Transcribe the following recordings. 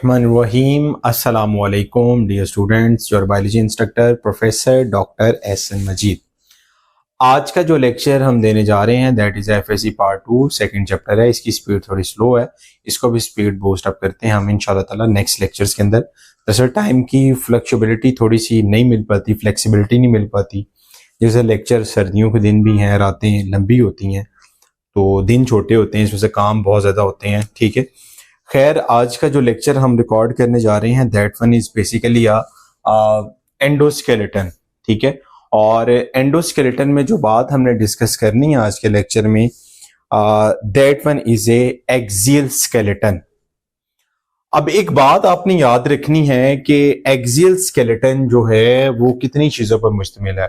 बिस्मिल्लाहिर्रहमानिर्रहीम। अस्सलामु अलैकुम dear students, your biology instructor professor doctor Ehsan Majeed. आज का जो लेक्चर हम देने जा रहे हैं that is FSc part 2 second chapter है। इसकी स्पीड थोड़ी स्लो है, इसको भी स्पीड बूस्ट अप करते हैं हम इंशाल्लाह ताला नेक्स्ट लेक्चर्स के अंदर। दरअसल टाइम की फ्लेक्सिबिलिटी थोड़ी सी नहीं मिल पाती, फ्लेक्सिबिलिटी नहीं मिल पाती। जैसे लेक्चर सर्दियों के दिन भी हैं, रातें लंबी होती हैं तो दिन छोटे होते हैं, इसमें से काम बहुत ज़्यादा होते हैं। ठीक है, खैर आज का जो लेक्चर हम रिकॉर्ड करने जा रहे हैं that one is basically endoskeleton. ठीक है, और एंडोस्केलेटन में जो बात हमने डिस्कस करनी है आज के लेक्चर में that one is a axial skeleton. अब एक बात आपने याद रखनी है कि एक्सियल स्केलेटन जो है वो कितनी चीजों पर मुश्तमिल है।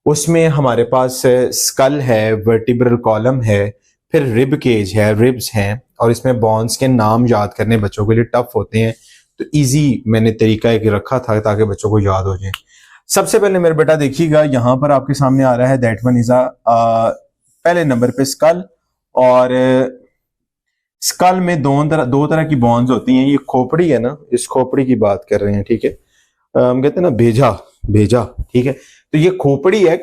उसमें हमारे पास स्कल है, वर्टिब्रल कॉलम है, फिर रिब केज है, रिब्स हैं, और इसमें बॉन्स के नाम याद करने बच्चों के लिए टफ होते हैं, तो इजी मैंने तरीका एक रखा था ताकि बच्चों को याद हो जाए। सबसे पहले मेरे बेटा देखिएगा, यहां पर आपके सामने आ रहा है दैट वन इज पहले नंबर पे स्कल, और स्कल में दो तरह की बॉन्स होती हैं। ये खोपड़ी है ना, इस खोपड़ी की बात कर रहे हैं। ठीक है, हम कहते हैं ना भेजा। ठीक है, तो ये खोपड़ी है,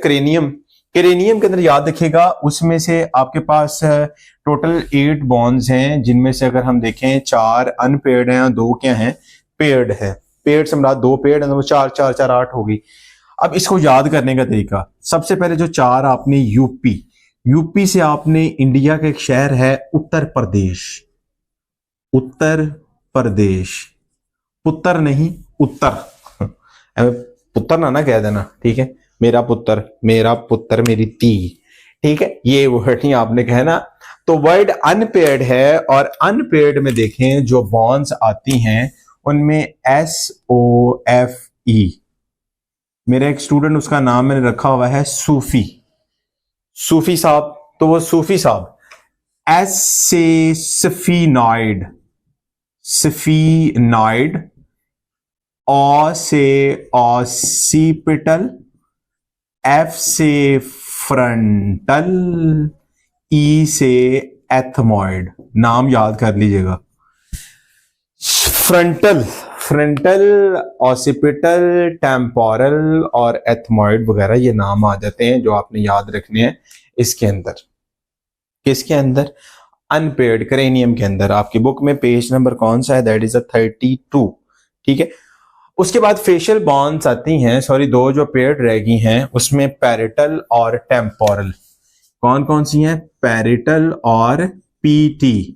क्रेनियम के अंदर याद रखिएगा उसमें से आपके पास टोटल 8 बॉन्ड्स हैं, जिनमें से अगर हम देखें 4 अनपेयर्ड हैं, 2 क्या हैं, पेयर्ड है। पेयर्ड से मतलब 2 पेयर्ड है, तो 4 4 4 8 होगी। अब इसको याद करने का तरीका, सबसे पहले जो 4 आपने यूपी से आपने इंडिया का एक शहर है उत्तर प्रदेश, पुत्र नहीं उत्तर, पुत्र ना कह देना। ठीक है, मेरा पुत्र मेरी ती। ठीक है, ये वर्ड नहीं आपने कहना। तो वर्ड अनपेयर्ड है, और अनपेयर्ड में देखें जो बॉन्ड्स आती हैं उनमें SOFE। मेरा एक स्टूडेंट, उसका नाम मैंने रखा हुआ है सूफी साहब, तो वो सूफी साहब। S से सफीनॉइड, O से ऑसिपिटल, F से फ्रंटल, E से एथमॉइड। नाम याद कर लीजिएगा, फ्रंटल, ऑसिपिटल, टेम्पोरल और एथमॉइड वगैरह ये नाम आ जाते हैं जो आपने याद रखने हैं इसके अंदर। किसके अंदर? अनपेयर्ड क्रेनियम के अंदर। आपकी बुक में पेज नंबर कौन सा है? That is 32। ठीक है, उसके बाद फेशियल बॉन्ड्स आती हैं, सॉरी 2 जो पेयर्ड रह गई हैं उसमें पैरेटल और टेम्पोरल। कौन कौन सी हैं? पैरेटल और PT।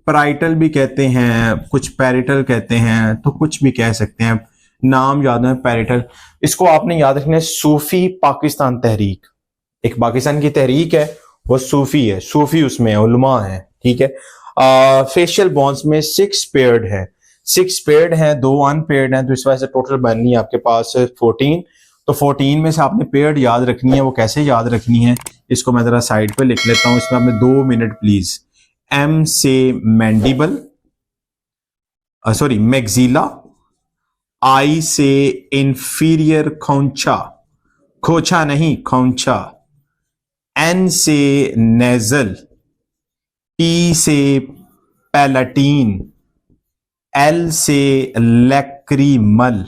पैराइटल भी कहते हैं, कुछ पैरेटल कहते हैं, तो कुछ भी कह सकते हैं, नाम याद है पैरेटल। इसको आपने याद रखना है सूफी पाकिस्तान तहरीक। एक पाकिस्तान की तहरीक है, वो सूफी है, सूफी उसमें उलमा है। ठीक है, फेशियल बॉन्ड्स में 6 पेयर्ड है, 6 पेयर्ड हैं, 2 अनपेयर्ड हैं, तो इस वजह से टोटल बननी है आपके पास 14। तो 14 में से आपने पेयर्ड याद रखनी है। वो कैसे याद रखनी है, इसको मैं जरा साइड पे लिख लेता हूं, इसमें आपने 2 मिनट प्लीज। M से मैंडिबल, मैग्जीला, I से इंफीरियर खोचा नहीं खोंचा, N से नेजल, P से पैलाटीन, L से लैक्रीमल,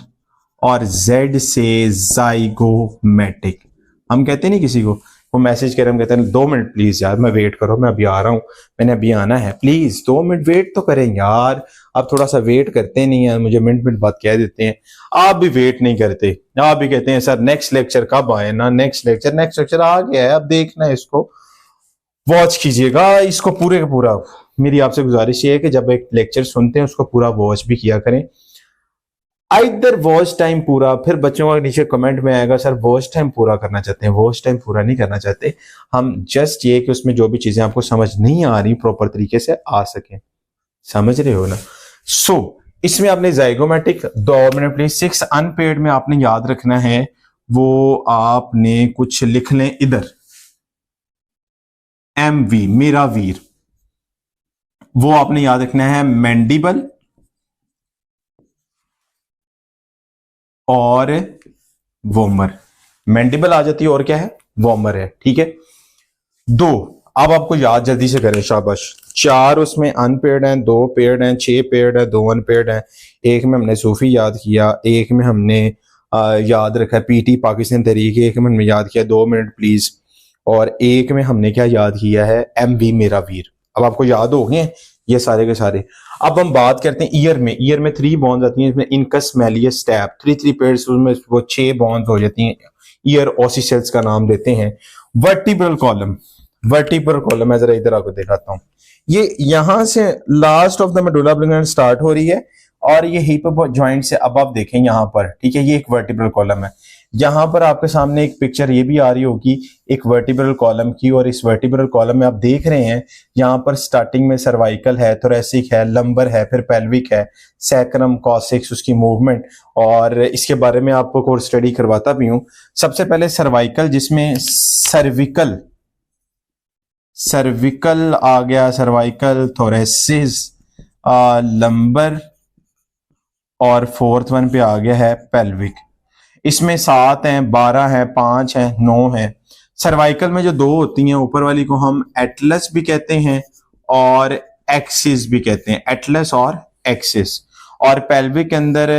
और Z से जाइगोमेटिक। हम कहते नहीं किसी को, वो मैसेज कर, हम कहते हैं 2 मिनट प्लीज यार, मैं वेट करो, मैं अभी आ रहा हूं, मैंने अभी आना है, प्लीज 2 मिनट वेट तो करें यार। आप थोड़ा सा वेट करते नहीं है, मुझे मिनट बाद कह देते हैं, आप भी वेट नहीं करते, आप भी कहते हैं सर नेक्स्ट लेक्चर कब आए ना, नेक्स्ट लेक्चर आ गया है, अब देखना है, इसको वॉच कीजिएगा, इसको पूरे का पूरा। मेरी आपसे गुजारिश ये है कि जब एक लेक्चर सुनते हैं उसको पूरा वॉच भी किया करें। आइदर वॉच टाइम पूरा, फिर बच्चों का नीचे कमेंट में आएगा सर वॉच टाइम पूरा करना चाहते हैं, वॉच टाइम पूरा नहीं करना चाहते हम, जस्ट ये कि उसमें जो भी चीजें आपको समझ नहीं आ रही प्रॉपर तरीके से आ सके, समझ रहे हो ना। इसमें आपने जाइगोमेटिक 2 मिनट प्लीज। 6 अनपेयर्ड में आपने याद रखना है, वो आपने कुछ लिख लें इधर, MV मेरा वीर, वो आपने याद रखना है मैंडिबल और वोमर। मैंडिबल आ जाती है और क्या है, वोमर है। ठीक है, 2 अब आपको याद जल्दी से करें, शाबाश। 4 उसमें अनपेयर्ड हैं, 2 पेयर्ड हैं, 6 पेयर्ड है, 2 अनपेयर्ड हैं। एक में हमने सूफी याद किया, एक में हमने याद रखा पीटी पाकिस्तान तहरीक, एक में हमने याद किया 2 मिनट प्लीज, और एक में हमने क्या याद किया है एमवी मेरा वीर। अब आपको याद हो गए ये सारे के सारे। अब हम बात करते हैं ईयर में 3 बॉन्ड आती हैं, इसमें इनकस मैलियस टैप 3 पेयर्स, उसमें वो 6 बॉन्ड हो जाती हैं। ईयर ओसिसेल्स का नाम देते हैं। वर्टिब्रल कॉलम मैं जरा इधर आपको दिखाता हूं। ये यहां से last of the medulla oblongata start हो रही है और ये हिप जॉइंट से अब आप देखें यहां पर, ठीक है, ये एक वर्टिब्रल कॉलम है। यहां पर आपके सामने एक पिक्चर ये भी आ रही होगी एक वर्टिब्रल कॉलम की, और इस वर्टिब्रल कॉलम में आप देख रहे हैं यहां पर स्टार्टिंग में सर्वाइकल है, थोरेसिक है, लंबर है, फिर पेल्विक है, सैक्रम, कॉसिक्स, उसकी मूवमेंट, और इसके बारे में आपको कोर्स स्टडी करवाता भी हूं। सबसे पहले सर्वाइकल, जिसमें सर्विकल आ गया, सर्वाइकल, थोरेसिस, लंबर, और 4th वन पे आ गया है पेल्विक। इसमें 7 हैं, 12 हैं, 5 हैं, 9 हैं। सर्वाइकल में जो 2 होती हैं, ऊपर वाली को हम एटलस भी कहते हैं और एक्सिस भी कहते हैं, एटलस और एक्सिस। और पेल्विक के अंदर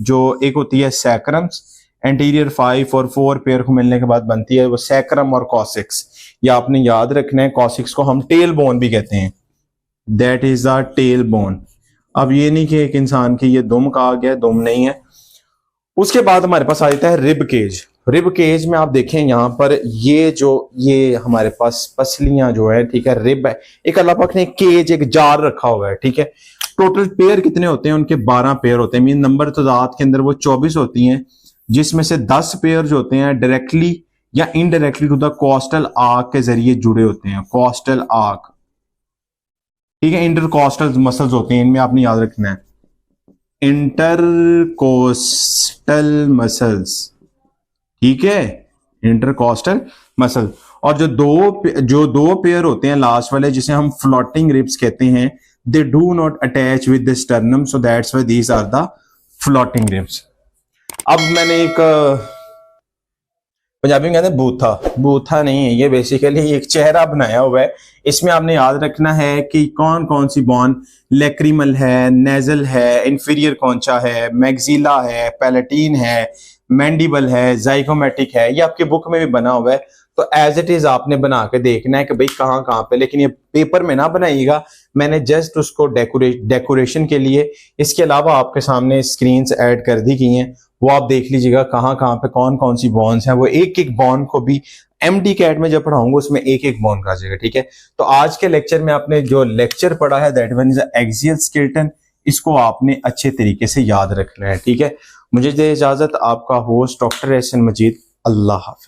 जो एक होती है सैक्रम्स, एंटीरियर 5 और 4 पेयर को मिलने के बाद बनती है वो सैक्रम और कॉसिक्स। या आपने याद रखना है कॉसिक्स को हम टेल बोन भी कहते हैं, that is the tail bone. अब ये नहीं कि एक इंसान की ये दुम कहा गया, दुम नहीं है। उसके बाद हमारे पास आ जाता है रिब केज में आप देखें यहां पर ये हमारे पास पसलियां जो है, ठीक है, रिब है, एक अल्लाह पाक ने केज, एक जार रखा हुआ है, ठीक है। टोटल पेयर कितने होते हैं उनके? 12 पेयर होते हैं। मीन नंबर तादाद के अंदर वो 24 होती हैं, जिसमें से 10 पेयर जो होते हैं डायरेक्टली या indirectly to the costal arch के जरिए जुड़े होते हैं, कोस्टल आर्क, ठीक है। इंटरकोस्टल मसल्स होते हैं, इनमें आपने याद रखना है इंटरकोस्टल मसल्स, ठीक है, इंटरकोस्टल मसल। और जो दो पेयर होते हैं लास्ट वाले, जिसे हम फ्लोटिंग रिब्स कहते हैं, they do not attach with the sternum, so that's why these are the floating ribs. अब मैंने एक पंजाबी में कहते हैं बूथा नहीं है, ये बेसिकली एक चेहरा बनाया हुआ है। इसमें आपने याद रखना है कि कौन कौन सी बोन, लेक्रिमल है, नेजल है, इंफीरियर कॉन्चा है, मैग्जिला है, पैलेटीन है, मैंडिबल है, जाइगोमेटिक है। ये आपकी बुक में भी बना हुआ है, तो एज इट इज आपने बना के देखना है कि भाई कहाँ कहाँ पे, लेकिन ये पेपर में ना बनाइएगा, मैंने जस्ट उसको डेकोरेशन के लिए इसके अलावा आपके सामने स्क्रीन्स ऐड कर दी गई हैं, वो आप देख लीजिएगा कहाँ कहाँ पे कौन कौन सी बॉन्स हैं। वो एक एक बॉन्ड को भी एमडी कैट में जब पढ़ाऊंगा उसमें एक एक बॉन्ड का जाएगा, ठीक है। तो आज के लेक्चर में आपने जो लेक्चर पढ़ा है that one is axial skeleton, इसको आपने अच्छे तरीके से याद रखना है, ठीक है। मुझे दे इजाजत, आपका होस्ट डॉक्टर एहसन मजीद। अल्लाह हाफिज।